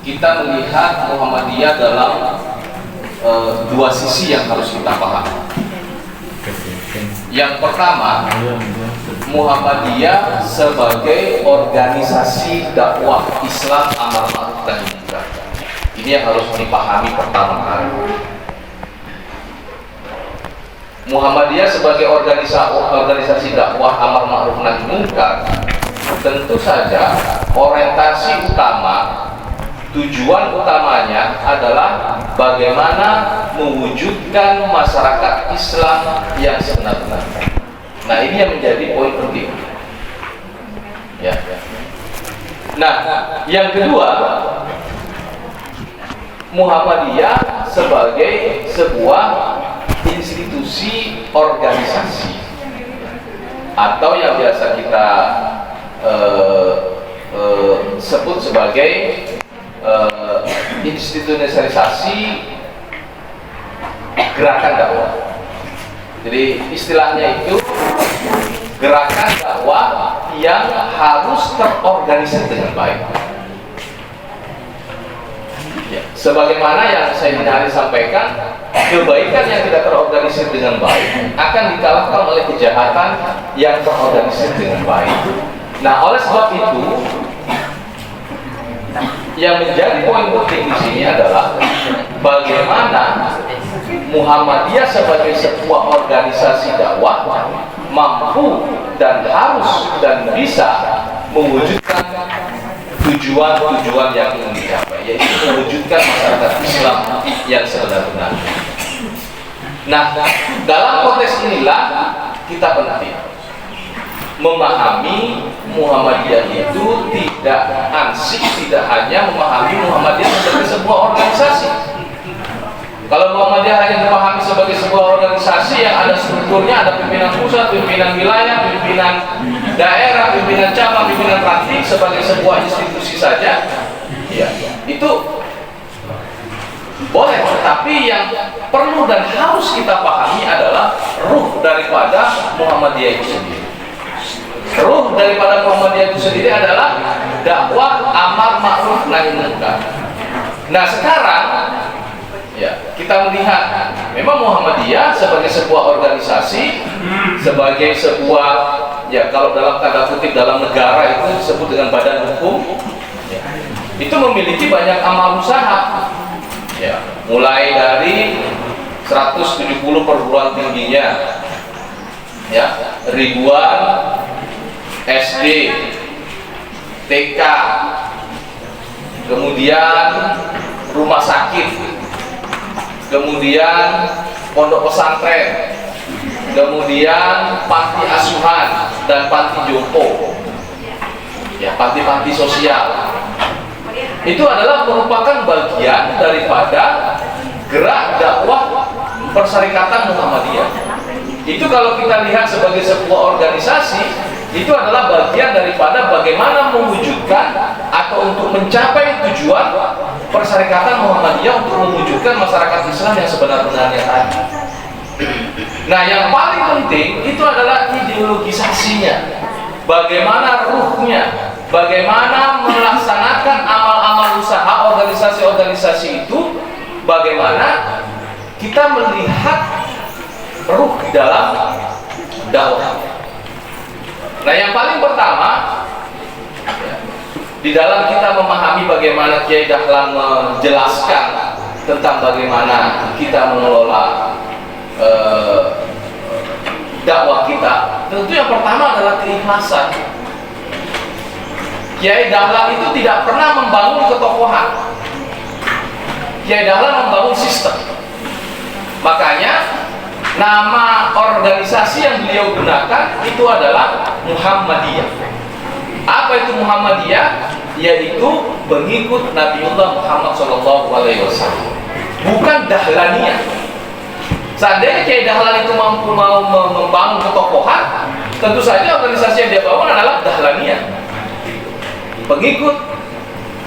kita melihat Muhammadiyah dalam dua sisi yang harus kita pahami. Yang pertama, Muhammadiyah sebagai organisasi dakwah Islam amar ma'ruf nahi munkar. Ini yang harus dipahami pertama kali. Muhammadiyah sebagai organisasi dakwah amar ma'ruf nahi munkar, tentu saja orientasi utama, tujuan utamanya adalah bagaimana mewujudkan masyarakat Islam yang sebenar-benarnya. Nah, ini yang menjadi poin penting. Ya. Nah, yang kedua, Muhammadiyah sebagai sebuah institusi organisasi atau yang biasa kita sebut sebagai institusionalisasi gerakan dakwah. Jadi istilahnya itu gerakan dakwah yang harus terorganisir dengan baik. Ya, sebagaimana yang saya tadi sampaikan, kebaikan yang tidak terorganisir dengan baik akan dikalahkan oleh kejahatan yang terorganisir dengan baik. Nah, oleh sebab itu, yang menjadi poin penting di sini adalah bagaimana Muhammadiyah sebagai sebuah organisasi dakwah mampu dan harus dan bisa mewujudkan tujuan-tujuan yang ingin dicapai, yaitu mewujudkan masyarakat Islam yang sebenar-benarnya. Nah, dalam konteks inilah kita penting memahami Muhammadiyah itu tidak ansih, tidak hanya memahami Muhammadiyah sebagai sebuah organisasi. Kalau Muhammadiyah hanya dipahami sebagai sebuah organisasi yang ada strukturnya, ada pimpinan pusat, pimpinan wilayah, pimpinan daerah, pimpinan cabang, pimpinan ranting sebagai sebuah institusi saja, ya, itu boleh. Tetapi yang perlu dan harus kita pahami adalah ruh daripada Muhammadiyah itu sendiri. Ruh daripada Muhammadiyah itu sendiri adalah dakwah amar ma'ruf nahi munkar. Nah, sekarang ya, kita melihat memang Muhammadiyah sebagai sebuah organisasi, sebagai sebuah, ya, kalau dalam tanda kutip dalam negara itu disebut dengan badan hukum, ya, itu memiliki banyak amal usaha, ya, mulai dari 170 perguruan tingginya, ya, ribuan SD, TK, kemudian rumah sakit, kemudian pondok pesantren, kemudian panti asuhan dan panti jompo, ya, panti-panti sosial. Itu adalah merupakan bagian daripada gerak dakwah Perserikatan Muhammadiyah. Itu kalau kita lihat sebagai sebuah organisasi, itu adalah bagian daripada bagaimana mewujudkan atau untuk mencapai tujuan Perserikatan Muhammadiyah untuk mewujudkan masyarakat Islam yang sebenar-benarnya tadi. Nah, yang paling penting itu adalah ideologisasinya. Bagaimana ruhnya, bagaimana melaksanakan amal-amal usaha organisasi-organisasi itu, bagaimana kita melihat ruh di dalam dakwah. Nah, yang paling pertama, di dalam kita memahami bagaimana Kiai Dahlan menjelaskan tentang bagaimana kita mengelola dakwah kita, tentu yang pertama adalah keikhlasan. Kiai Dahlan itu tidak pernah membangun ketokohan. Kiai Dahlan membangun sistem. Makanya nama organisasi yang beliau gunakan itu adalah Muhammadiyah. Apa itu Muhammadiyah? Yaitu pengikut Nabiullah Muhammad SAW. Bukan Dahlaniyah. Seandainya Kiai Dahlan itu mampu membangun ketokohan, tentu saja organisasi yang dia bangun adalah Dahlaniyah, pengikut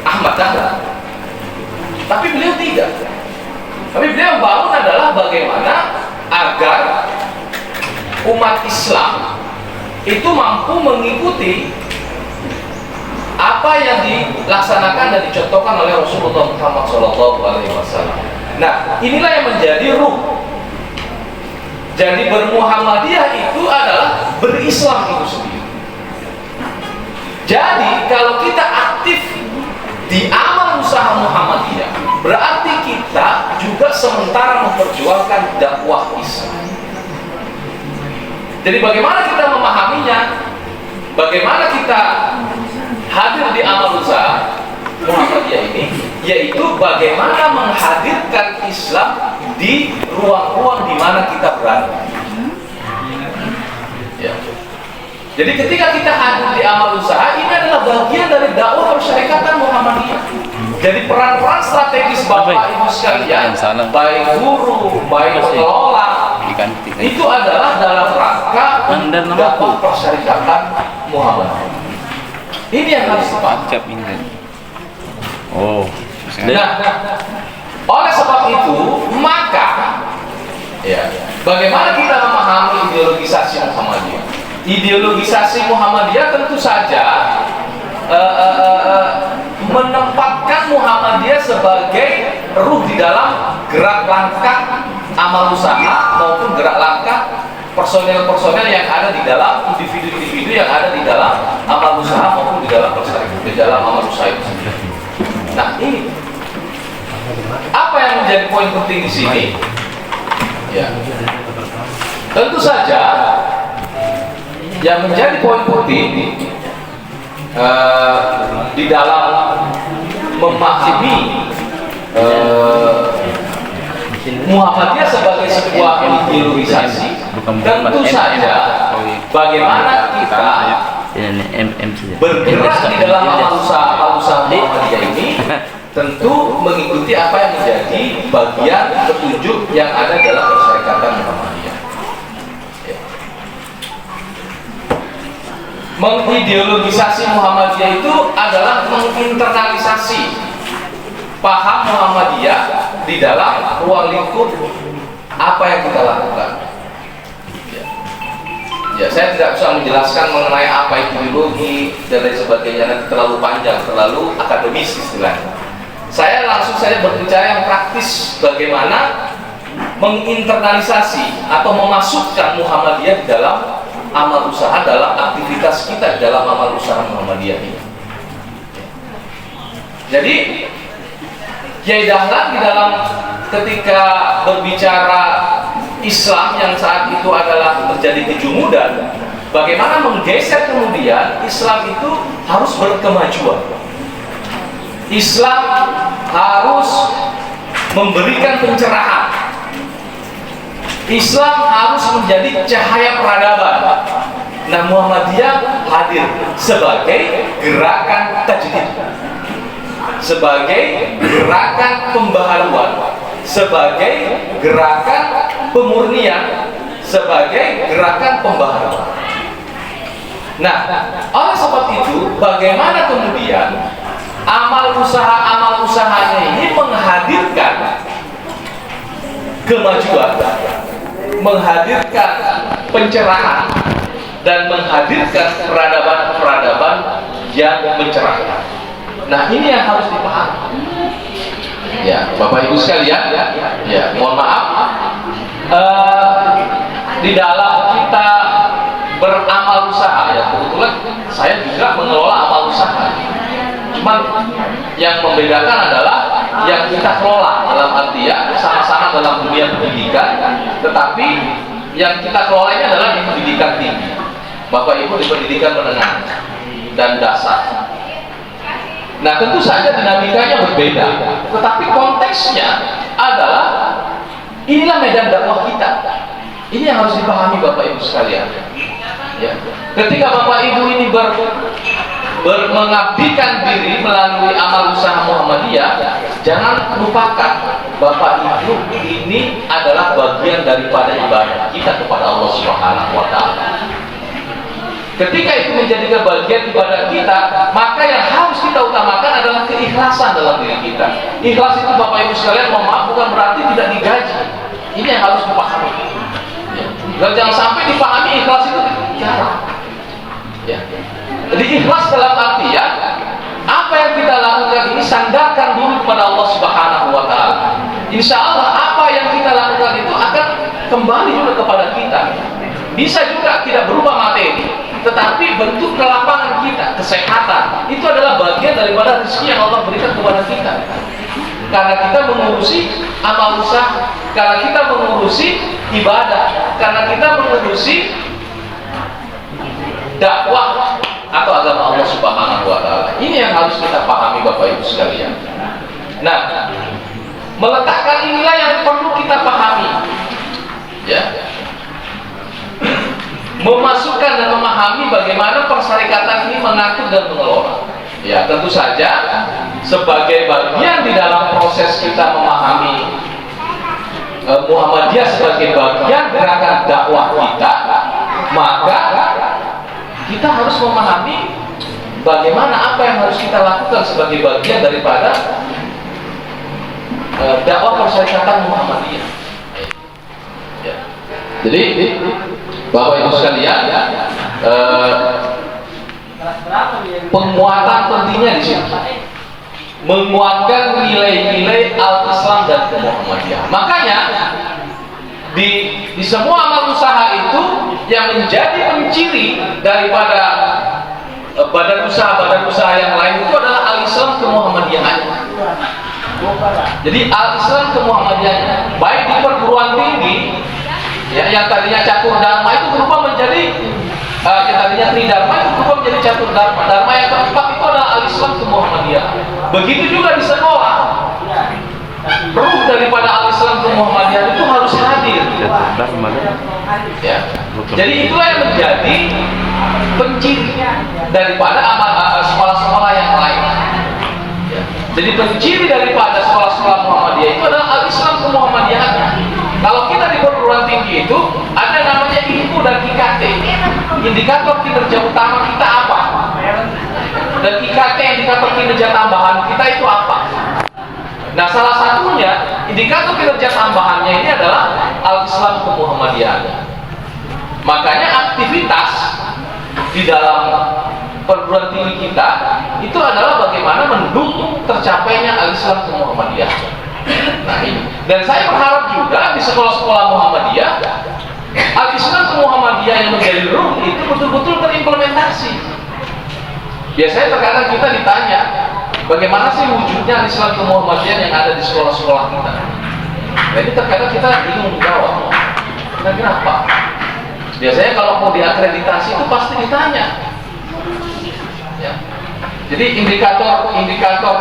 Ahmad Dahlan. Tapi beliau tidak. Tapi beliau bangun adalah bagaimana agar umat Islam itu mampu mengikuti apa yang dilaksanakan dan dicontohkan oleh Rasulullah Muhammad SAW. Nah, inilah yang menjadi ruh. Jadi bermuhammadiyah itu adalah berislam itu sendiri. Jadi kalau kita aktif di amal usaha Muhammadiyah, berarti kita juga sementara memperjuangkan dakwah Islam. Jadi bagaimana kita memahaminya? Bagaimana kita hadir di amal usaha Muhammadiyah ini? Yaitu bagaimana menghadirkan Islam di ruang-ruang di mana kita berada. Ya. Jadi ketika kita hadir di amal usaha, ini adalah bagian dari dakwah persyarikatan Muhammadiyah. Jadi peran-peran strategis Bapak Ibu sekalian, baik guru, baik pengelola, itu adalah dalam rangka dakwah persyarikatan Muhammadiyah. Ini yang harus dipahami. Oh. Nah, oleh sebab itu, maka ya, bagaimana kita memahami ideologisasi Muhammadiyah? Ideologisasi Muhammadiyah tentu saja menempatkan Muhammadiyah sebagai ruh di dalam gerak langkah amal usaha maupun gerak langkah personel-personel yang ada di dalam individu-individu yang ada di dalam amal usaha maupun di dalam di dalam amal usaha itu sendiri. Nah, ini apa yang menjadi poin penting di sini? Ya, tentu saja yang menjadi poin penting di dalam memahami Muhammadiyah sebagai sebuah ideologisasi, tentu saja bagaimana kita bergerak di dalam amal usaha Muhammadiyah ini tentu mengikuti apa yang menjadi bagian petunjuk yang ada dalam persyarikatan Muhammadiyah. Mengideologisasi Muhammadiyah itu adalah menginternalisasi paham Muhammadiyah di dalam ruang lingkup apa yang kita lakukan. Ya, saya tidak bisa menjelaskan mengenai apa itu ideologi dan lain sebagainya, nanti terlalu panjang, terlalu akademis istilahnya. Saya langsung saja berbicara yang praktis, bagaimana menginternalisasi atau memasukkan Muhammadiyah di dalam amal usaha, dalam aktivitas kita di dalam amal usaha Muhammadiyah ini. Jadi Kiai Dahlan di dalam ketika berbicara Islam yang saat itu adalah terjadi kejumudan, bagaimana menggeser kemudian Islam itu harus berkemajuan. Islam harus memberikan pencerahan. Islam harus menjadi cahaya peradaban. Nah, Muhammadiyah hadir sebagai gerakan tajdid, sebagai gerakan pembaharuan, sebagai gerakan pemurnian, sebagai gerakan pembaharuan. Nah, oleh sebab itu, bagaimana kemudian amal usahanya ini menghadirkan kemajuan, menghadirkan pencerahan, dan menghadirkan peradaban-peradaban yang mencerahkan. Nah, ini yang harus dipahami. Ya, Bapak Ibu sekalian, ya, mohon maaf, di dalam kita beramal usaha, ya kebetulan saya juga mengelola amal usaha. Cuman yang membedakan adalah yang kita kelola dalam artian sama-sama dalam dunia pendidikan, tetapi yang kita kelola ini adalah di pendidikan tinggi, Bapak Ibu di pendidikan menengah dan dasar. Nah, tentu saja dinamikanya berbeda, tetapi konteksnya adalah inilah medan dakwah kita. Ini yang harus dipahami Bapak Ibu sekalian. Ya. Ketika Bapak Ibu ini mengabdikan diri melalui amal usaha Muhammadiyah, jangan lupakan Bapak Ibu ini adalah bagian daripada ibadah kita kepada Allah Subhanahu wa Ta'ala. Ketika itu menjadi bagian ibadah kita, maka yang harus kita utamakan adalah keikhlasan dalam diri kita. Ikhlas itu Bapak Ibu sekalian, mohon maaf, bukan berarti tidak digaji. Ini yang harus dipahami. Dan jangan sampai dipahami ikhlas itu jarang. Ya. Jadi ikhlas dalam artian kepada Allah Subhanahu wa Ta'ala. Insya Allah apa yang kita lakukan itu akan kembali juga kepada kita. Bisa juga tidak berupa materi, tetapi bentuk kelapangan kita, kesehatan, itu adalah bagian daripada rezeki yang Allah berikan kepada kita. Karena kita mengurusi amal usaha, karena kita mengurusi ibadah, karena kita mengurusi dakwah atau agama Allah Subhanahu wa Ta'ala. Ini yang harus kita pahami Bapak Ibu sekalian. Nah, meletakkan inilah yang perlu kita pahami, ya. Memasukkan dan memahami bagaimana persyarikatan ini mengatur dan mengelola. Ya, tentu saja sebagai bagian di dalam proses kita memahami Muhammadiyah sebagai bagian gerakan dakwah kita, maka kita harus memahami bagaimana apa yang harus kita lakukan sebagai bagian daripada dakwah persyarikatan Muhammadiyah. Ya. Jadi Bapak Ibu sekalian, penguatan pentingnya di sini, menguatkan nilai-nilai al-Islam dan Muhammadiyah. Makanya di semua amal usaha itu yang menjadi penciri daripada badan usaha yang lain itu adalah al-Islam ke Muhammadiyahan. Jadi al-Islam ke Muhammadiyahan, baik di perguruan tinggi, ya, yang tadinya catur dharma itu berubah menjadi yang tadinya tridharma itu berubah menjadi catur dharma. Dharma yang keempat itu adalah al-Islam ke Muhammadiyah. Begitu juga di sekolah, ruh daripada al-Islam ke Muhammadiyah itu harus hadir. Ya. Jadi itulah yang menjadi penciri daripada sekolah-sekolah yang lain. Ya. Jadi penciri daripada sekolah-sekolah Muhammadiyah itu adalah al-Islam ke Muhammadiyah. Kalau kita di perguruan tinggi itu ada namanya IKU dan IKT, indikator kinerja utama kita apa, dan IKT indikator kinerja tambahan kita itu apa. Nah, salah satunya indikator kinerja tambahannya ini adalah al-Islam ke Muhammadiyah. Makanya aktivitas di dalam perguruan tinggi kita itu adalah bagaimana mendukung tercapainya al-Islam ke Muhammadiyah. Nah, ini. Dan saya berharap juga di sekolah-sekolah Muhammadiyah al-Islam ke Muhammadiyah yang menjadi ruh itu betul-betul terimplementasi. Biasanya terkadang kita ditanya, bagaimana sih wujudnya al-Islam ke Muhammadiyah yang ada di sekolah-sekolah kita? Jadi terkadang kita bingung menjawab. Nah, kenapa? Biasanya kalau mau diakreditasi itu pasti ditanya. Ya. Jadi indikator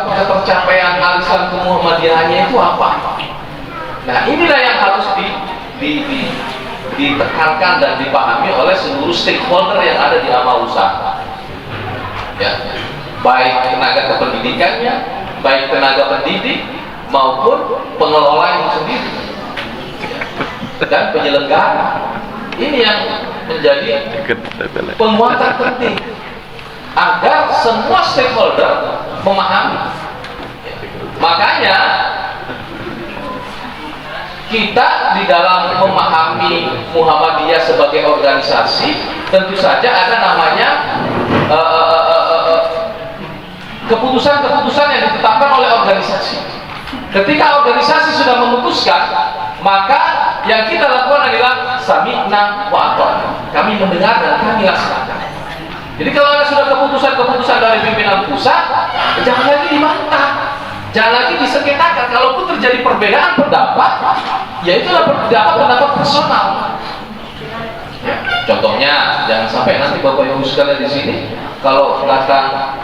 ketercapaian al-Islam ke Muhammadiyahnya itu apa? Nah, inilah yang harus ditekankan dan dipahami oleh seluruh stakeholder yang ada di amal usaha. Ya. Baik tenaga kependidikannya, baik tenaga pendidik maupun pengelola itu sendiri. Ya. Dan penyelenggara. Ini yang menjadi penguatan penting agar semua stakeholder memahami. Makanya kita di dalam memahami Muhammadiyah sebagai organisasi tentu saja ada namanya keputusan-keputusan yang ditetapkan oleh organisasi. Ketika organisasi sudah memutuskan, maka yang kita lakukan adalah sami'na wa ata'na. Kami mendengar dan kami laksanakan. Jadi kalau ada sudah keputusan-keputusan dari pimpinan pusat, jangan lagi dibantah, jangan lagi disengketakan. Kalaupun terjadi perbedaan pendapat, ya itulah pendapat personal. Ya, contohnya, jangan sampai nanti Bapak Ibu sekalian di sini, kalau datang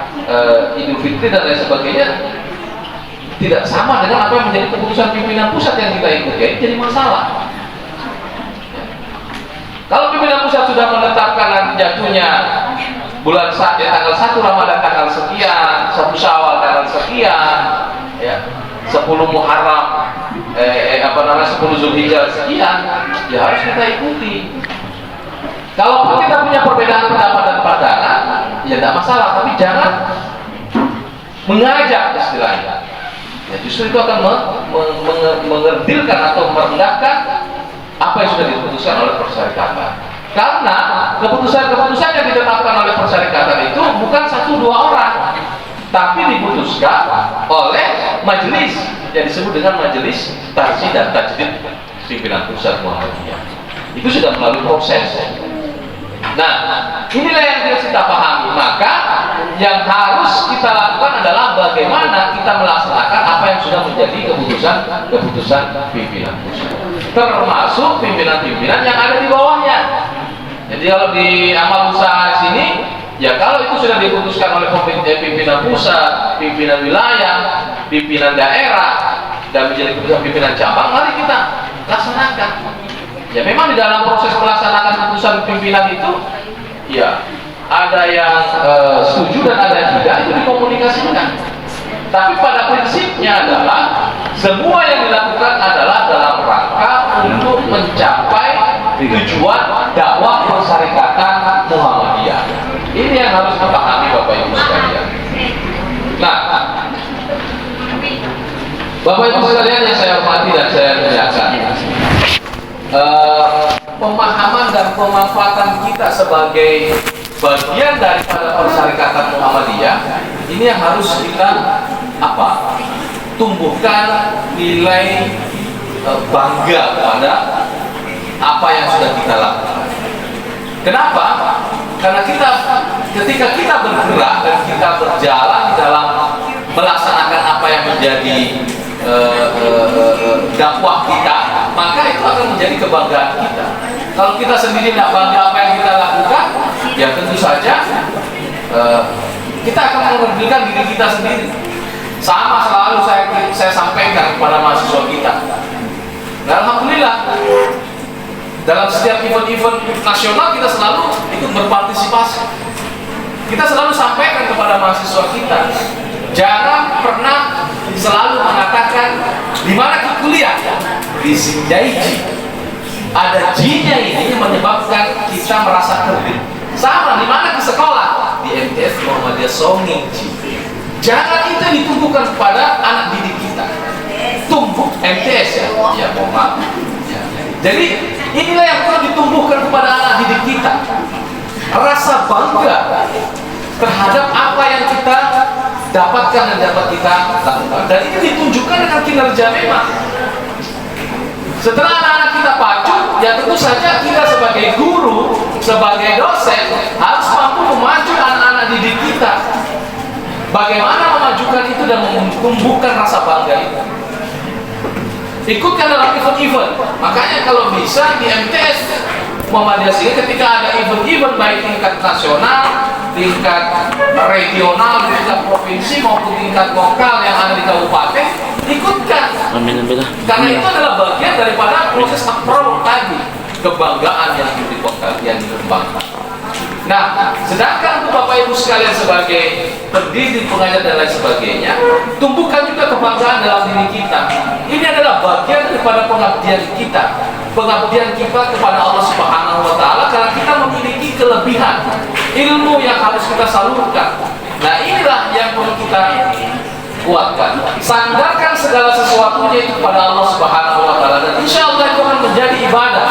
Idul Fitri dan lain sebagainya, tidak sama dengan apa yang menjadi keputusan pimpinan pusat yang kita ikuti, ya, jadi masalah. Kalau pimpinan pusat sudah menetapkan nanti jatuhnya bulan tanggal 1 Ramadan tanggal sekian, 1 Syawal tanggal sekian, ya, 10 Muharram 10 Zulhijjah sekian, ya harus kita ikuti. Kalaupun kita punya perbedaan pendapat dan pandangan, ya tidak masalah, tapi jangan mengajak istilahnya. Ya, justru itu akan mengerdilkan atau merendahkan apa yang sudah diputuskan oleh persyarikatan. Karena keputusan-keputusan yang ditetapkan oleh persyarikatan itu bukan 1-2 orang, tapi diputuskan oleh majelis yang disebut dengan majelis tarjih dan tajdid pimpinan pusat Muhammadiyah. Itu sudah melalui proses. Nah, inilah yang harus kita pahami. Maka yang harus kita lakukan adalah bagaimana kita melaksanakan apa yang sudah menjadi keputusan pimpinan pusat, termasuk pimpinan-pimpinan yang ada di bawahnya. Jadi kalau di amal usaha sini, ya kalau itu sudah diputuskan oleh pimpinan pusat, pimpinan wilayah, pimpinan daerah, dan menjadi keputusan pimpinan cabang, mari kita laksanakan. Ya memang di dalam proses pelaksanaan keputusan pimpinan itu, ya ada yang setuju dan ada yang tidak, itu dikomunikasikan. Tapi pada prinsipnya adalah semua yang dilakukan adalah dalam rangka untuk mencapai tujuan dakwah persyarikatan Muhammadiyah. Ini yang harus dipahami Bapak Ibu sekalian. Nah, Bapak Ibu sekalian yang saya hormati dan saya muliakan, pemahaman dan pemanfaatan kita sebagai bagian daripada persyarikatan Muhammadiyah ini yang harus kita tumbuhkan nilai bangga pada apa yang sudah kita lakukan. Kenapa? Karena ketika kita bergerak dan kita berjalan dalam melaksanakan apa yang menjadi dakwah kita, maka itu akan menjadi kebanggaan kita. Kalau kita sendiri tidak bangga apa yang kita lakukan, ya tentu saja kita akan merugikan diri kita sendiri. Sama selalu saya sampaikan kepada mahasiswa kita. Dan alhamdulillah, dalam setiap event-event nasional kita selalu ikut berpartisipasi. Kita selalu sampaikan kepada mahasiswa kita, jangan pernah selalu mengatakan di mana kita kuliah, di Sinjaiji. Ada J-nya ini menyebabkan kita merasa kerdil. Sama di mana ke sekolah, di MTS Muhammadiyah Songing. Jangan itu ditumbuhkan kepada anak didik kita. Tumbuh MTS ya mohon maaf. Ya. Jadi inilah yang perlu ditumbuhkan kepada anak didik kita. Rasa bangga terhadap apa yang kita dapatkan dan dapat kita lakukan. Dan ini ditunjukkan dengan kinerja memang. Setelah anak-anak kita pacu, ya tentu saja kita sebagai guru, sebagai dosen harus mampu memacu anak-anak didik kita. Bagaimana memajukan itu dan menumbuhkan rasa bangga itu? Ikutkan dalam event-event. Makanya kalau bisa di MTS Muhammadiyah sini ketika ada event-event baik tingkat nasional, tingkat regional, tingkat provinsi maupun tingkat lokal yang ada di kabupaten, ikutkan. Karena itu adalah bagian daripada proses approach tadi, kebanggaan yang dikembangkan. Nah, sedangkan untuk Bapak Ibu sekalian sebagai pendidik, pengajar dan lain sebagainya, tumbuhkan juga kebanggaan dalam diri kita. Ini adalah bagian daripada pengabdian kita, pengabdian kita kepada Allah Subhanahu wa Ta'ala, karena kita memiliki kelebihan ilmu yang harus kita salurkan. Nah, inilah yang perlu kita kuatkan. Sandarkan segala sesuatunya itu kepada Allah Subhanahu wa Ta'ala, dan insya Allah itu akan menjadi ibadah.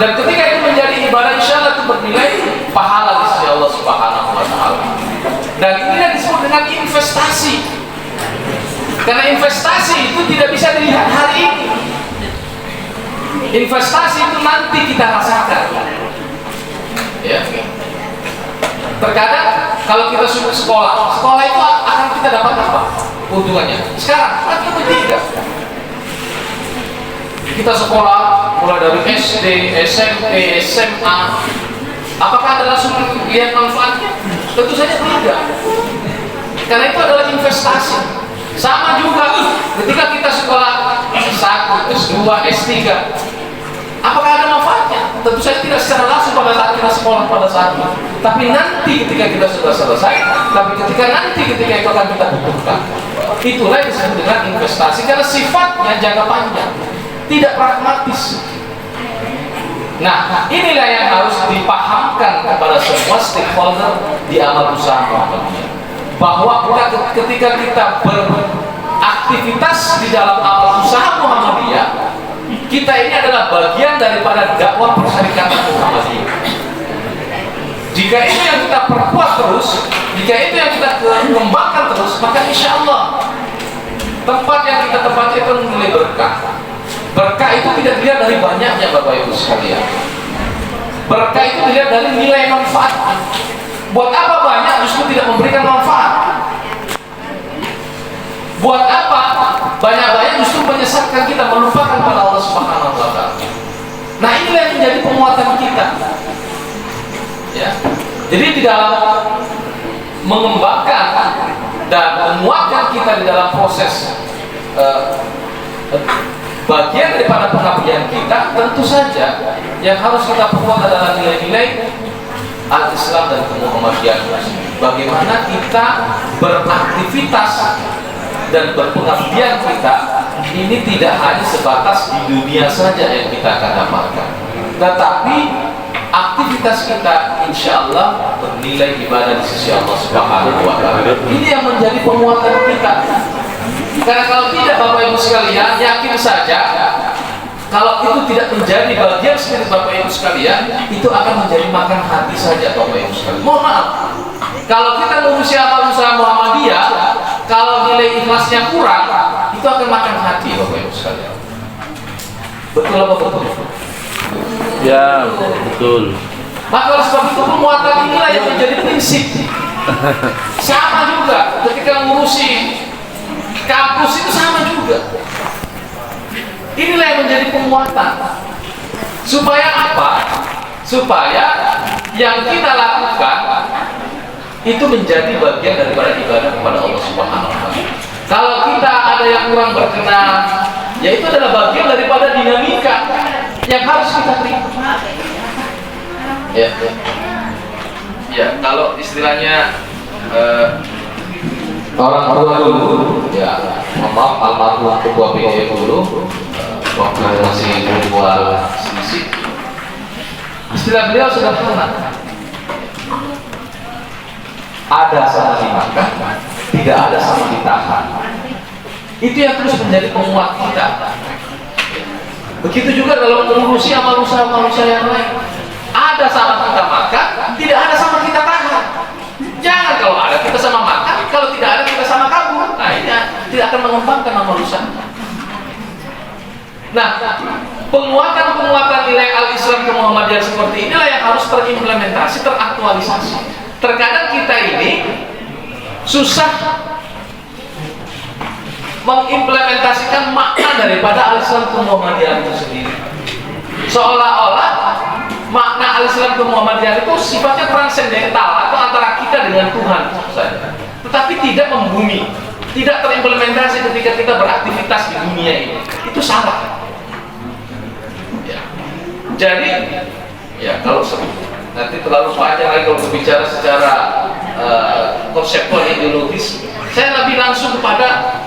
Dan ketika itu menjadi ibadah, insya Allah itu bernilai pahala di sisi Allah Subhanahu wa Ta'ala. Dan ini yang disebut dengan investasi. Karena investasi itu tidak bisa dilihat hari ini. Investasi itu nanti kita rasakan. Ya. Terkadang kalau kita sudah sekolah itu akan kita dapat apa? Keuntungannya. Sekarang kan kita tidak. Kita sekolah mulai dari SD, SMP, SMA. Apakah ada langsung lihat manfaatnya? Tentu saja tidak. Karena itu adalah investasi. Sama juga ketika kita sekolah S1, S2, S3. Apakah ada manfaatnya? Tentu saja tidak secara langsung pada saat kita sekolah pada saat itu. Tapi nanti ketika kita sudah selesai, ketika itu akan kita butuhkan. Itulah yang disebut dengan investasi, karena sifatnya jangka panjang, tidak pragmatis. Nah, inilah yang harus dipahamkan kepada semua stakeholder di amal usaha Muhammadiyah, bahwa ketika kita beraktivitas di dalam amal usaha Muhammadiyah, kita ini adalah bagian daripada dakwah persyarikatan Muhammadiyah. Jika itu yang kita perkuat terus, jika itu yang kita kembangkan terus, maka insya Allah tempat yang kita tempati itu menilai berkah. Berkah itu tidak dilihat dari banyaknya Bapak Ibu sekalian. Berkah itu dilihat dari nilai manfaat. Buat apa banyak justru tidak memberikan manfaat? Buat apa banyak-banyak justru menyesatkan kita, melupakan pada Allah Subhanahu wa Ta'ala. Nah, inilah yang menjadi penguatan kita. Ya. Jadi di dalam mengembangkan dan menguatkan kita di dalam proses bagian daripada pengabdian kita, tentu saja yang harus kita perkuat adalah nilai-nilai al-Islam dan kemuhammadian. Bagaimana kita beraktivitas dan berpengabdian kita ini tidak hanya sebatas di dunia saja yang kita akan dapatkan, tetapi aktivitas kita insya Allah bernilai ibadah di sisi Allah Subhanahu wa Ta'ala. Ini yang menjadi penguatan kita. Karena kalau tidak Bapak Ibu sekalian, yakin saja kalau itu tidak menjadi bagian spirit Bapak Ibu sekalian, itu akan menjadi makan hati saja Bapak Ibu sekalian. Mohon maaf, kalau kita mengurusi amal usaha Muhammadiyah, kalau nilai ikhlasnya kurang, itu akan makan hati Bapak Ibu sekalian. Betul apa betul? Ya, betul. Maka oleh sebab itu penguatan inilah yang menjadi prinsip. Sama juga ketika mengurusi kampus itu sama juga. Inilah yang menjadi penguatan. Supaya apa? Supaya yang kita lakukan itu menjadi bagian daripada ibadah kepada Allah Subhanahu wa Ta'ala. Kalau kita ada yang kurang berkenan, ya itu adalah bagian daripada dinamika yang harus kita terima. Ya, ya kalau istilahnya orang tua dulu, ya, maaf almarhum ketua PDI dulu, waktu masih ketua sisi, istilah beliau sederhana. Ada sama dimakan, tidak ada sama ditahan. Itu yang terus menjadi penguat kita. Begitu juga dalam mengurusi amal usaha yang lain. Ada sama kita makan, tidak ada sama kita tahan. Jangan kalau ada kita sama makan, kalau tidak ada kita sama kabur. Nah, ini tidak akan mengembangkan amal usaha. Nah, penguatan nilai al-Islam ke Muhammadiyah seperti inilah yang harus terimplementasi, teraktualisasi. Terkadang kita ini susah mengimplementasikan makna daripada al-Islam ke Muhammadiyah itu sendiri. Seolah-olah makna al-Islam ke Muhammadiyah itu sifatnya transendental atau antara kita dengan Tuhan saja. Tetapi tidak membumi, tidak terimplementasi ketika kita beraktivitas di dunia ini. Itu salah. Ya. Jadi, ya kalau nanti terlalu panjang lagi kalau berbicara secara konseptual ideologis, saya lebih langsung kepada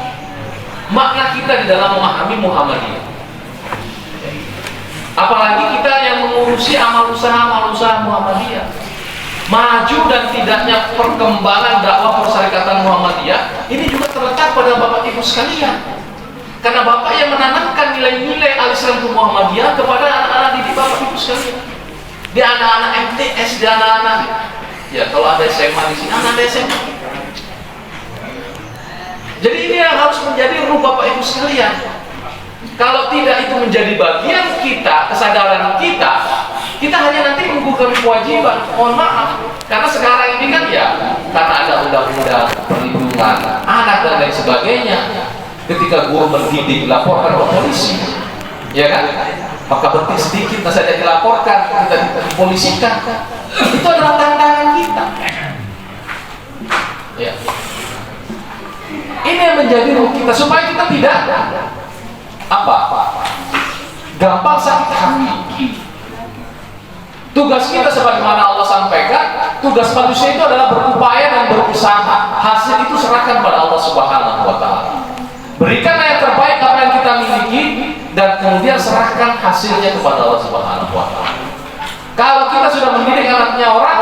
makna kita di dalam memahami Muhammadiyah. Apalagi kita yang mengurusi amal usaha Muhammadiyah, maju dan tidaknya perkembangan dakwah persyarikatan Muhammadiyah ini juga terletak pada Bapak Ibu sekalian. Karena Bapak yang menanamkan nilai-nilai al-Islam ke Muhammadiyah kepada anak-anak didik Bapak Ibu sekalian. Di anak-anak MTS, di anak-anak, ya kalau ada SMA di sini, anak SMA. Jadi ini yang harus menjadi ruh Bapak Ibu sekalian. Kalau tidak itu menjadi bagian kita, kesadaran kita, kita hanya nanti menggugurkan kewajiban. Mohon maaf, karena sekarang ini kan ya, karena ada undang-undang perlindungan anak dan lain sebagainya. Ketika guru mendidik dilaporkan ke polisi, ya kan? Maka berhenti sedikit saja dilaporkan, kita dipolisikan. Itu adalah tantangan kita. Ya. Ini yang menjadi ruh kita supaya kita tidak gampang sakit hati. Tugas kita sebagaimana Allah sampaikan, tugas manusia itu adalah berupaya dan berusaha. Hasil itu serahkan pada Allah Subhanahu wa Ta'ala. Berikanlah yang terbaik apa yang kita miliki dan kemudian serahkan hasilnya kepada Allah Subhanahu wa Ta'ala. Kalau kita sudah mendidik anaknya orang,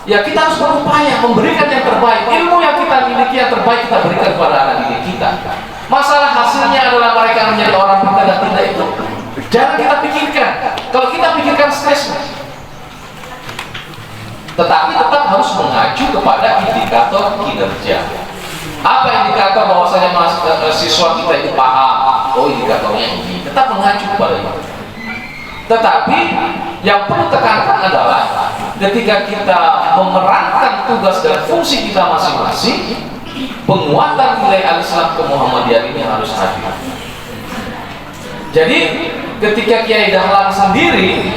ya kita harus berupaya memberikan yang terbaik. Ilmu yang kita miliki yang terbaik kita berikan kepada anak didik kita. Masalah hasilnya adalah mereka menjadi orang pintar dan tidak itu jangan kita pikirkan. Kalau kita pikirkan stres, tetapi kepada indikator kinerja. Apa indikator bahwasanya siswa kita itu paham? Oh, indikatornya ini. Tetap mengacu kepada itu. Tetapi yang perlu tekankan adalah ketika kita memerankan tugas dan fungsi kita masing-masing, penguatan nilai al-Islam ke Muhammadiyah ini harus hadir. Jadi ketika Kiai Dahlan sendiri,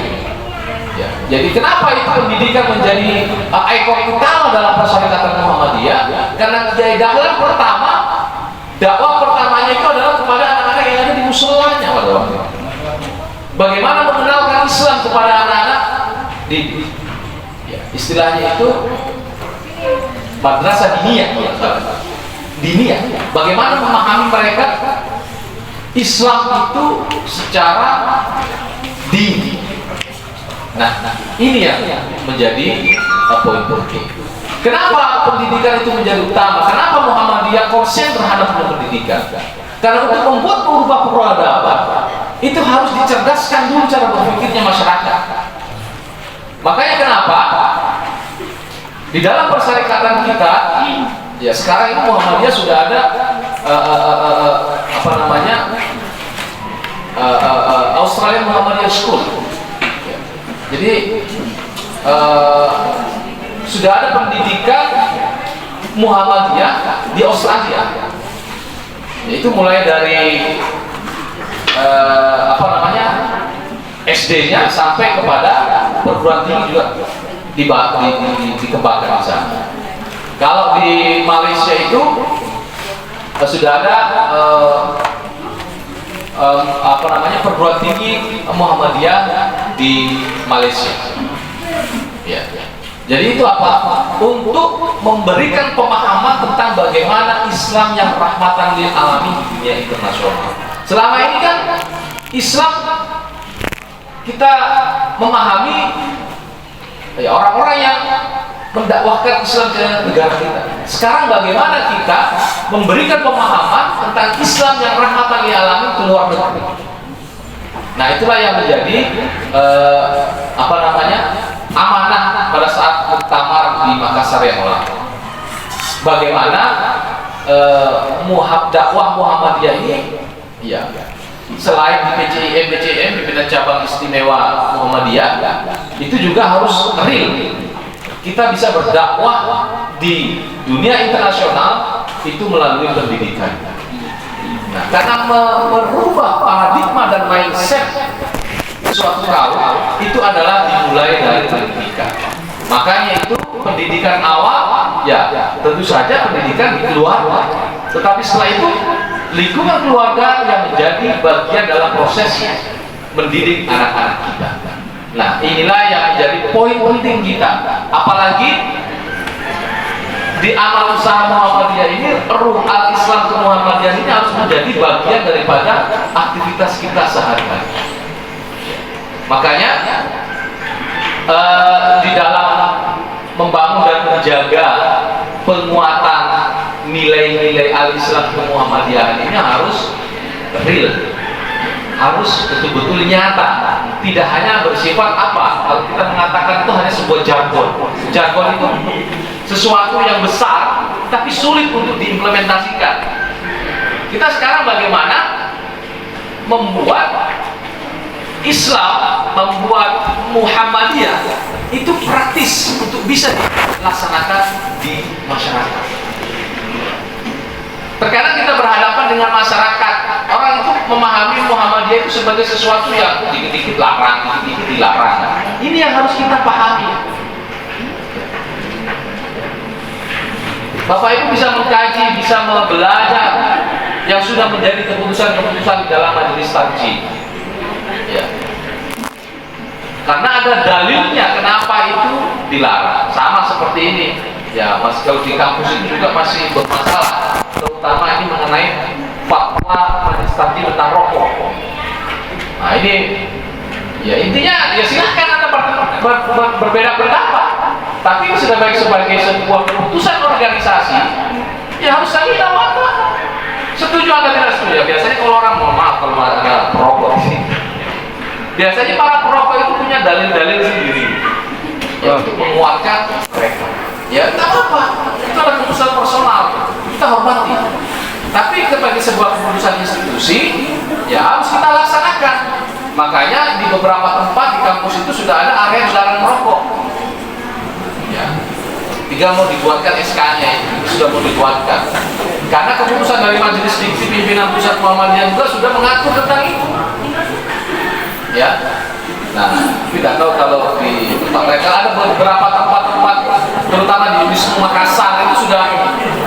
ya, jadi kenapa itu pendidikan menjadi ikon utama dalam persyarikatan Muhammadiyah? Karena Kiai Dahlan pertama, dakwah pertamanya itu adalah kepada anak-anak yang ada di musolanya pada waktu itu. Bagaimana mengenalkan Islam kepada anak-anak di ya, istilahnya itu madrasah diniyah. Diniyah. Bagaimana memahami mereka Islam itu secara dini. Nah, ini yang menjadi poin penting. Kenapa pendidikan itu menjadi utama? Kenapa Muhammadiyah konsen terhadap pendidikan? Karena untuk membuat merubah peradaban itu harus dicerdaskan dulu cara berpikirnya masyarakat. Makanya kenapa di dalam persyarikatan kita, ya sekarang ini Muhammadiyah sudah ada apa namanya Australian Muhammadiyah School. Jadi sudah ada pendidikan Muhammadiyah di Australia. Itu mulai dari apa namanya SD-nya sampai kepada perguruan tinggi juga dikembangkan di sana. Kalau di Malaysia itu sudah ada apa namanya perguruan tinggi Muhammadiyah di Malaysia. Ya. Jadi itu apa? Untuk memberikan pemahaman tentang bagaimana Islam yang rahmatan lil alamin di dunia internasional. Selama ini kan Islam kita memahami ya, orang-orang yang mendakwahkan Islam ke negara kita. Sekarang bagaimana kita memberikan pemahaman tentang Islam yang rahmatan lil alamin ke luar negeri. Nah, itulah yang menjadi apa namanya? Amanah pada saat muktamar di Makassar yang lalu. Bagaimana dakwah Muhammadiyah ini ya, selain di PCIM pimpinan cabang istimewa Muhammadiyah, itu juga harus real. Kita bisa berdakwah di dunia internasional itu melalui pendidikan. Nah, karena merubah paradigma dan mindset suatu kaum itu adalah dimulai dari pendidikan. Makanya itu pendidikan awal ya tentu saja pendidikan di keluarga. Tetapi setelah itu lingkungan keluarga yang menjadi bagian dalam proses mendidik anak-anak kita. Nah, inilah yang menjadi poin penting kita. Apalagi di amal usaha Muhammadiyah ini, ruh al-Islam ke Muhammadiyah ini harus menjadi bagian daripada aktivitas kita sehari-hari. Makanya di dalam membangun dan menjaga penguatan nilai-nilai al-Islam ke Muhammadiyah ini harus real, harus betul-betul nyata, tidak hanya bersifat apa. Kalau kita mengatakan itu hanya sebuah jargon. Jargon itu sesuatu yang besar tapi sulit untuk diimplementasikan. Kita sekarang bagaimana membuat Islam, membuat Muhammadiyah itu praktis untuk bisa dilaksanakan di masyarakat. Terkadang kita berhadapan dengan masyarakat, orang itu memahami Muhammadiyah itu sebagai sesuatu yang dikit-dikit larang, dikit-dikit dilarang. Ini yang harus kita pahami. Bapak Ibu bisa mengkaji, bisa belajar yang sudah menjadi keputusan-keputusan di dalam majelis tarjih. Ya. Karena ada dalilnya kenapa itu dilarang. Sama seperti ini. Ya, Mas, kalau di kampus ini juga masih bermasalah. Terutama ini mengenai fatwa majelis tarjih tentang rokok. Nah, ini ya intinya ya silahkan Anda berbeda pendapat. Tapi sudah baik sebagai sebuah keputusan organisasi, ya harus kami tawarkan. Setuju atau tidak setuju? Ya, biasanya kalau orang mohon maaf kalau ada perokok di sini. Biasanya para perokok itu punya dalil-dalil sendiri ya, untuk menguatkan mereka. Ya, tak apa. hormati. Tapi sebagai sebuah keputusan institusi, ya harus kita laksanakan. Makanya di beberapa tempat di kampus itu sudah ada area dilarang merokok. Ya. Tinggal mau dibuatkan SK-nya itu sudah mau dibuatkan. Karena keputusan dari Majelis Diksi Pimpinan Pusat Muhammadiyah juga sudah mengatur tentang itu. Ya. Nah, tidak tahu kalau di tempat mereka ada beberapa tempat-tempat, terutama di Wisnu Makassar itu sudah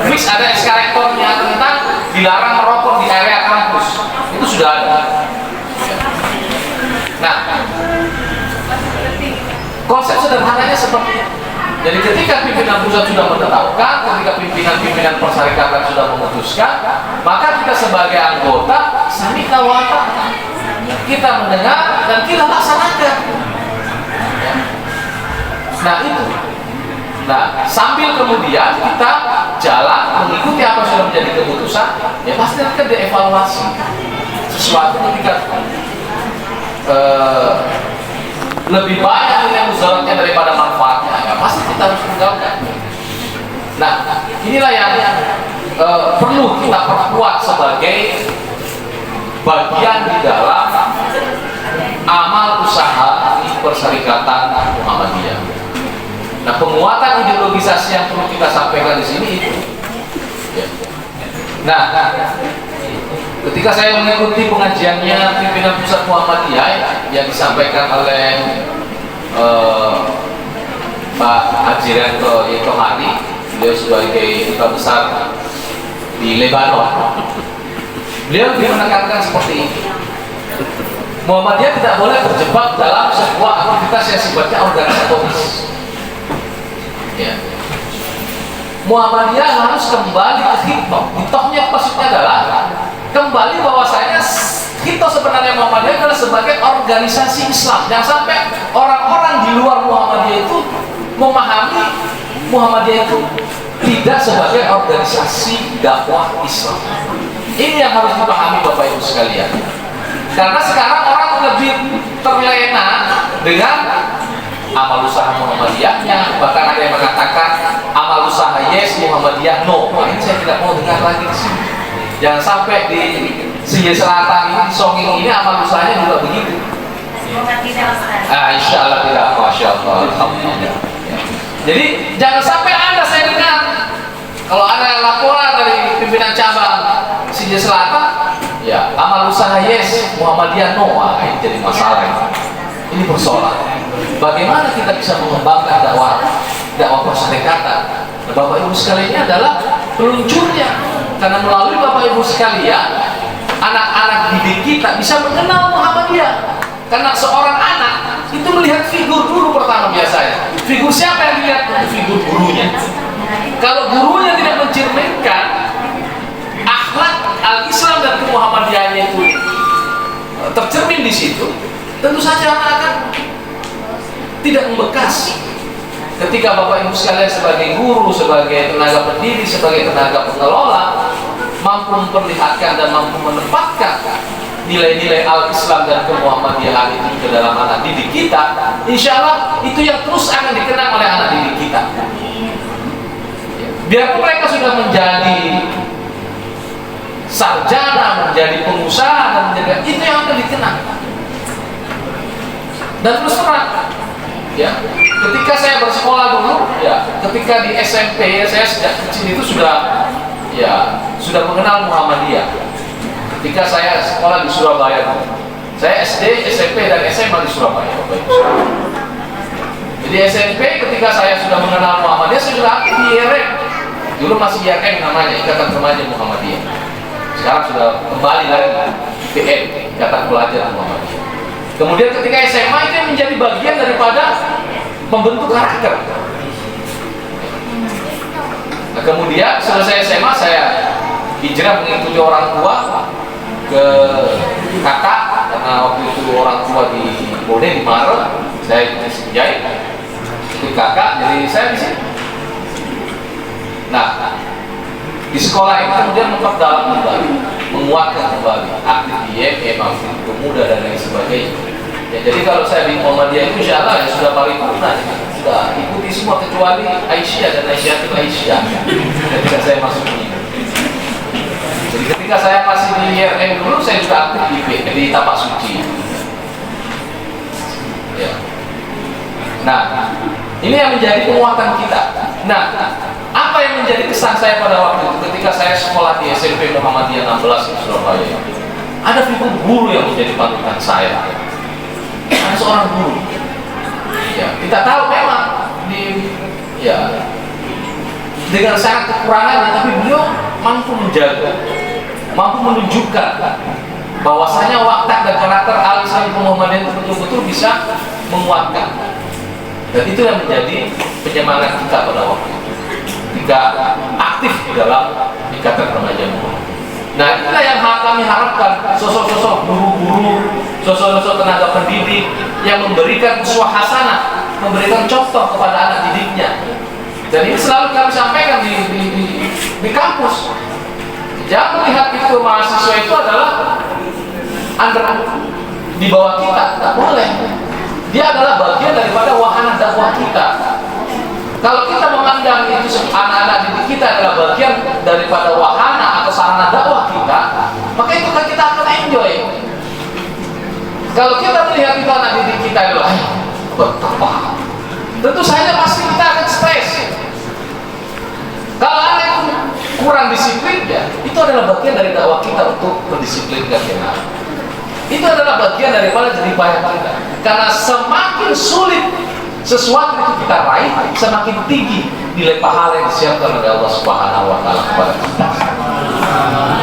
fix ada SK rektornya tentang dilarang merokok di area kampus. Itu sudah ada. Nah, konsep sederhananya seperti itu. Jadi ketika pimpinan pusat sudah menetapkan, ketika pimpinan-pimpinan persyarikatan sudah memutuskan, maka kita sebagai anggota sami'na wa ata'na. Kita mendengar dan kita laksanakan. Nah itu. Nah sambil kemudian kita jalan mengikuti apa sudah menjadi keputusan, ya pasti akan dievaluasi. Sesuatu ketika lebih banyak nilai mudaratnya daripada manfaatnya, ya pasti kita harus tinggalkan. Nah, inilah yang perlu kita perkuat sebagai bagian di dalam amal usaha di Perserikatan Muhammadiyah. Nah, penguatan ideologisasi yang perlu kita sampaikan di sini itu. Ya. Nah, ketika saya mengikuti pengajiannya pimpinan pusat Muhammadiyah yang disampaikan oleh Pak Haji Rento Hari, beliau sebagai duta besar di Lebanon, beliau menekankan seperti ini: Muhammadiyah tidak boleh terjebak dalam sebuah aktivitas yang sifatnya organisatoris. Ya. Muhammadiyah harus kembali ke hikmah. Hikmahnya maksudnya adalah kembali bahwasanya kita sebenarnya Muhammadiyah adalah sebagai organisasi Islam. Jangan sampai orang-orang di luar Muhammadiyah itu memahami Muhammadiyah itu tidak sebagai organisasi dakwah Islam. Ini yang harus dipahami Bapak Ibu sekalian. Karena sekarang orang lebih terlena dengan amal usaha Muhammadiyahnya, bahkan ada yang mengatakan amal usaha yes, Muhammadiyah no. Nah, ini saya tidak mau dengar lagi di sini. Jangan sampai di Sigi Selatan ini, di Songing ini amal usahanya juga begitu. Insya Allah tidak, Masya Allah, Alhamdulillah. Jadi jangan sampai Anda, saya dengar kalau ada laporan dari pimpinan cabang Sigi Selatan, ya amal usaha yes, Muhammadiyah no. Ini jadi masalah. Ini persoalan. Bagaimana kita bisa mengembangkan dakwah perserikatan? Nah, Bapak Ibu sekalian ini adalah peluncurnya. Karena melalui Bapak Ibu sekalian, anak-anak didik kita bisa mengenal Muhammadiyah. Karena seorang anak itu melihat figur dulu pertama biasanya. Figur siapa yang dilihat? Figur gurunya. Kalau gurunya tidak mencerminkan akhlak al-Islam dan Muhammadiyahnya itu tercermin di situ, tentu saja anak akan tidak membekas. Ketika Bapak Ibu sekalian sebagai guru, sebagai tenaga pendidik, sebagai tenaga pengelola mampu memperlihatkan dan mampu menempatkan nilai-nilai al-Islam dan kemuhammadiyahan itu ke dalam anak didik kita, insya Allah itu yang terus akan dikenang oleh anak didik kita. Biarpun mereka sudah menjadi sarjana, menjadi pengusaha, dan menjadi itu yang akan dikenang. Dan terus terang, ya, ketika saya bersekolah dulu, ya, ketika di SMP, saya sejak kecil itu sudah mengenal Muhammadiyah. Ketika saya sekolah di Surabaya, saya SD, SMP, dan SMA di Surabaya. Jadi SMP, ketika saya sudah mengenal Muhammadiyah, saya sudah aktif di IRM. Dulu masih IRM namanya, Ikatan Remaja Muhammadiyah. Sekarang sudah kembali lagi IPM, Ikatan Pelajar Muhammadiyah. Kemudian ketika SMA itu menjadi bagian daripada membentuk karakter. Nah, kemudian selesai SMA saya hijrah mengikuti orang tua ke kakak, karena waktu itu orang tua di Bone di Maret, saya di Sinjai, ikut kakak, jadi saya di sini. Nah, di sekolah ini kemudian memperdalam kembali, menguatkan kembali, aktif di IMM, aktif pemuda dan lain sebagainya. Ya, jadi kalau saya di Muhammadiyah itu insya Allah ya sudah paripurna, sudah ikuti semua kecuali Aisyah dan Aisyah itu Aisyah. Ketika saya masuk ini, Jadi ketika saya masih di IRM dulu, saya juga aktif di Tapak Suci. Ya. Nah, ini yang menjadi penguatan kita. Nah, apa yang menjadi kesan saya pada waktu itu ketika saya sekolah di SMP Muhammadiyah 16 di Surabaya? Ada figur guru yang menjadi panutan saya. Ada seorang guru. Ya, kita tahu memang dengan sangat kekurangannya, tapi beliau mampu menjaga, mampu menunjukkan bahwasanya watak dan karakter al-Islam Muhammadiyah itu betul-betul bisa menguatkan. Dan itu yang menjadi penyemangat kita pada waktu itu ketika aktif dalam ikatan remaja Muhammadiyah. Nah, inilah yang kami harapkan, sosok-sosok guru-guru, sosok-sosok tenaga pendidik yang memberikan uswah hasanah, memberikan contoh kepada anak didiknya. Dan ini selalu kami sampaikan di kampus. Jangan melihat itu mahasiswa itu adalah di bawah kita, tak boleh. Dia adalah bagian daripada wahana dakwah kita. Kalau kita memandang itu anak-anak didik kita adalah bagian daripada wahana atau sarana dakwah kita, maka itu kan kita akan enjoy. Kalau kita melihat itu anak didik kita adalah betapa, tentu saja pasti kita akan stres. Kalau anak itu kurang disiplin, ya itu adalah bagian dari dakwah kita untuk mendisiplinkan anak. Itu adalah bagian daripada jeripaya kita. Karena semakin sulit sesuatu itu kita raih, semakin tinggi nilai pahala yang disiapkan oleh Allah Subhanahu wa Ta'ala kepada kita.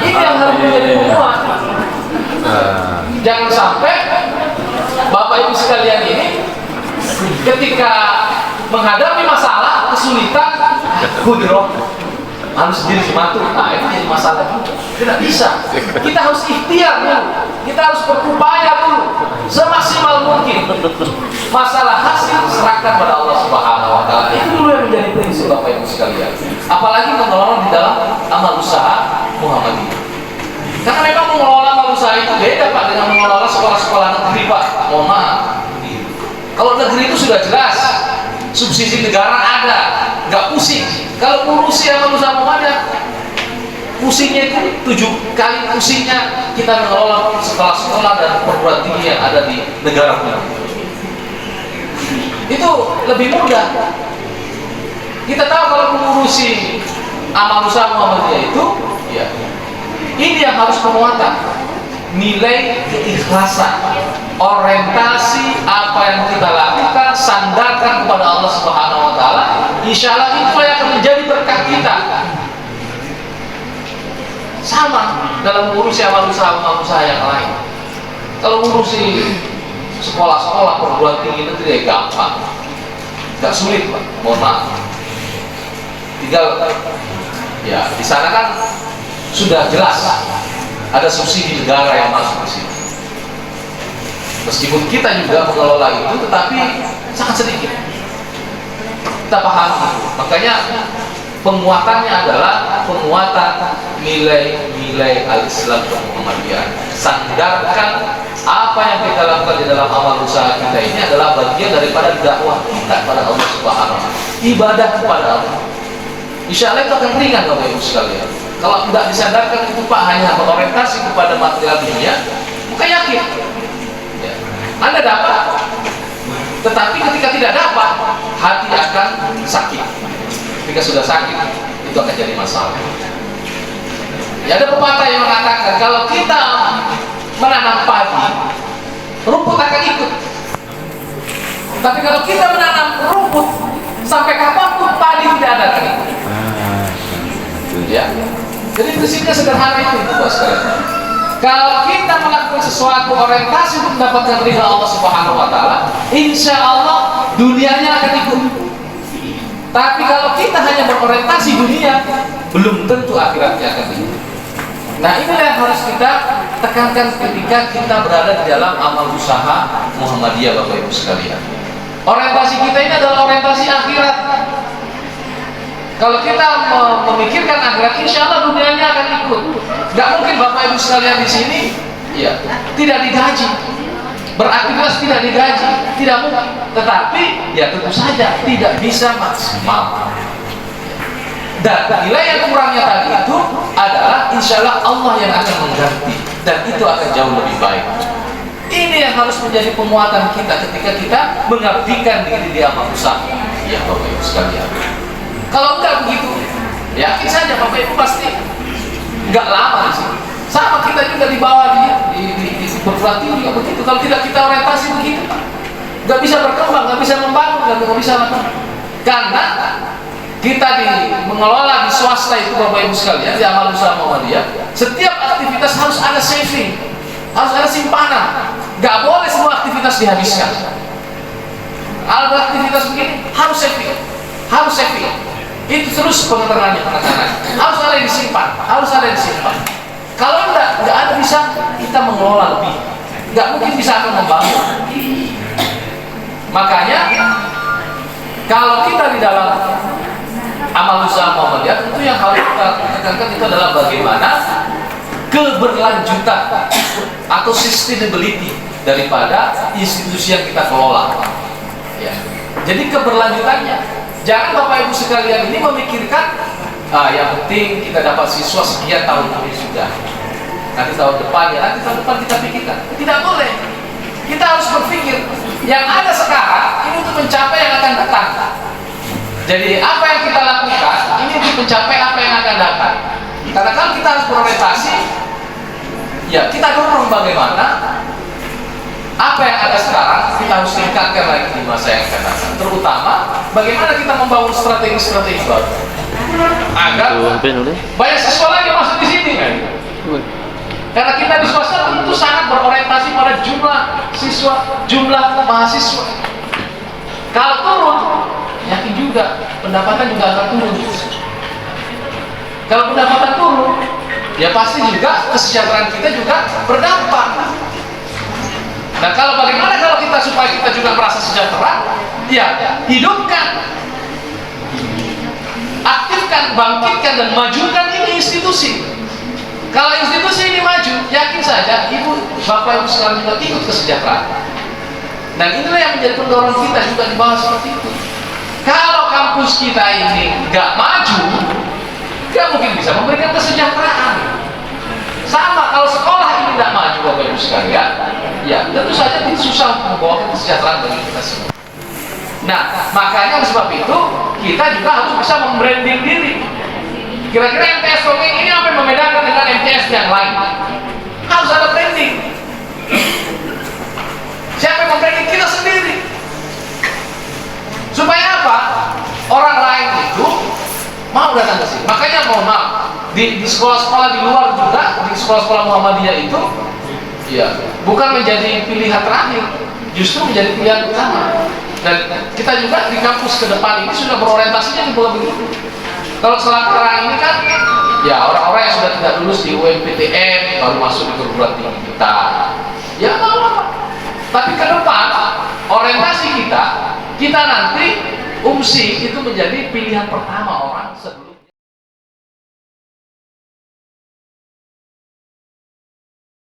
Ini yang harus menjadi penguat. Jangan sampai Bapak Ibu sekalian ini ketika menghadapi masalah, kesulitan, kudroh, harus sendiri sematu. Nah, itu jadi masalah juga. Tidak bisa. Kita harus ikhtiar dulu. Kita harus berupaya dulu semaksimal mungkin. Masalah hasil serahkan pada Allah Subhanahu wa Ta'ala. Itu dulu yang menjadi prinsip Bapak Ibu sekalian. Apalagi mengelola di dalam amal usaha Muhammadiyah. Karena memang mengelola amal usaha itu beda Pak dengan mengelola sekolah-sekolah negeri Pak. Mohon maaf. Kalau negeri itu sudah jelas, subsidi negara ada, nggak pusing. Kalau ngurusi amal usaha Muhammadiyah, pusingnya itu 7 kali pusingnya kita mengelola sekolah-sekolah dan perguruan tinggi yang ada di negara kita. Itu lebih mudah. Kita tahu kalau mengurusi amal usaha Muhammadiyah itu, ya, ini yang harus penguatan. Nilai keikhlasan, orientasi apa yang kita lakukan, sandarkan kepada Allah Subhanahu wa Ta'ala. Insya Allah itu yang akan menjadi berkah kita. Sama dalam mengurusi amal usaha yang lain. Kalau mengurusi sekolah-sekolah perguruan tinggi negeri gampang, nggak sulit Pak. Mohon maaf. Tinggal ya di sana kan sudah jelas. Ada subsidi negara yang masuk di sini. Meskipun kita juga mengelola itu, tetapi sangat sedikit. Kita paham. Makanya penguatannya adalah penguatan nilai-nilai al-Islam dan Muhammadiyah. Sandarkan apa yang kita lakukan di dalam amal usaha kita ini adalah bagian daripada dakwah kita kepada Allah Subhanahu wa Ta'ala. Ibadah kepada Allah. Insya Allah itu akan ringan Bapak Ibu sekalian. Kalau tidak disadarkan itu Pak hanya berorientasi kepada material dunia, maka yakin ya, Anda dapat. Tetapi ketika tidak dapat, hati akan sakit. Ketika sudah sakit, itu akan jadi masalah. Ya, ada pepatah yang mengatakan kalau kita menanam padi, rumput akan ikut. Tapi kalau kita menanam rumput, sampai kapanpun padi tidak ada akan ikut. Ya. Jadi prinsipnya sederhana itu Bapak sekalian. Kalau kita melakukan sesuatu orientasi untuk mendapatkan ridha Allah Subhanahu wa Ta'ala, insya Allah dunianya akan ikut. Tapi kalau kita hanya berorientasi dunia, belum tentu akhiratnya akan ikut. Nah, inilah yang harus kita tekankan ketika kita berada di dalam amal usaha Muhammadiyah Bapak Ibu sekalian. Orientasi kita ini adalah orientasi akhirat. Kalau kita memikirkan akhirat, insya Allah dunianya akan ikut. Gak mungkin Bapak Ibu sekalian di sini, ya, tidak digaji, beraktivitas tidak digaji, tidak mungkin. Tetapi, ya tentu saja tidak bisa maksimal. Dan nilai yang kurangnya tadi itu adalah maka insya Allah Allah yang akan mengganti, dan itu akan jauh lebih baik. Ini yang harus menjadi penguatan kita ketika kita mengabdikan diri di amal usaha. Ya Bapak Ibu sekalian, kalau enggak begitu, yakin saja Bapak Ibu pasti enggak lama di sini. Sama kita juga di bawah di berpelatih juga begitu. Kalau tidak kita orientasi begitu, nggak bisa berkembang, nggak bisa membangun, nggak bisa apa. Karena kita mengelola di swasta itu Bapak Ibu sekalian, di amal usaha Muhammadiyah, setiap aktivitas harus ada saving, harus ada simpanan. Nggak boleh semua aktivitas dihabiskan. Ada aktivitas begini harus saving, harus saving. Itu terus pengetangannya anak-anak. Harus ada yang disimpan, harus ada yang disimpan. Kalau enggak ada bisa kita mengelola lebih, nggak mungkin bisa akan membangun. Makanya kalau kita di dalam amal usaha Muhammadiyah, tentu yang harus kita tekankan itu adalah bagaimana keberlanjutan atau sustainability daripada institusi yang kita kelola. Ya. Jadi keberlanjutannya, jangan Bapak Ibu sekalian ini memikirkan yang penting kita dapat siswa sekian tahun ini sudah. Nanti tahun depan kita pikirkan. Tidak boleh. Kita harus berpikir yang ada sekarang ini untuk mencapai yang akan datang. Jadi apa yang kita lakukan ini untuk mencapai apa yang akan datang. Karena kan kita harus berorientasi, ya kita dorong bagaimana apa yang ada sekarang kita harus tingkatkan lagi di masa yang akan datang. Terutama bagaimana kita membangun strategi-strategi baru agar banyak siswa lagi masuk di sini kan. Karena kita di swasta tentu sangat berorientasi pada jumlah siswa, jumlah mahasiswa. Kalau turun, yakin juga pendapatan juga akan turun. Kalau pendapatan turun, ya pasti juga kesejahteraan kita juga berdampak. Nah, bagaimana kalau kita supaya kita juga merasa sejahtera? Ya, hidupkan, aktifkan, bangkitkan dan majukan ini institusi. Kalau institusi ini maju, yakin saja Ibu, Bapak, Ibu sekalian juga ikut kesejahteraan. Dan inilah yang menjadi pendorong kita juga di bawah seperti itu. Kalau kampus kita ini nggak maju, nggak mungkin bisa memberikan kesejahteraan. Sama kalau sekolah ini nggak maju Bapak Ibu sekalian, ya tentu saja itu susah untuk membawa kesejahteraan bagi kita semua. Nah, makanya oleh sebab itu kita juga harus bisa membranding diri. Kira-kira MTS Tongeng ini apa yang membedakan dengan MTS yang lain? Harus ada branding. Siapa yang membranding? Kita sendiri. Supaya apa? Orang lain itu mau datang ke sini. Makanya mohon maaf, di sekolah-sekolah di luar juga, di sekolah-sekolah Muhammadiyah itu, ya bukan menjadi pilihan terakhir, justru menjadi pilihan utama. Dan kita juga di kampus ke depan ini sudah berorientasinya juga begitu. Kalau sekarang ini kan, ya orang-orang yang sudah tidak lulus di UMPTN baru masuk di perguruan tinggi kita. Ya nggak apa-apa. Tapi ke depan orientasi kita nanti UMSI itu menjadi pilihan pertama orang sebelum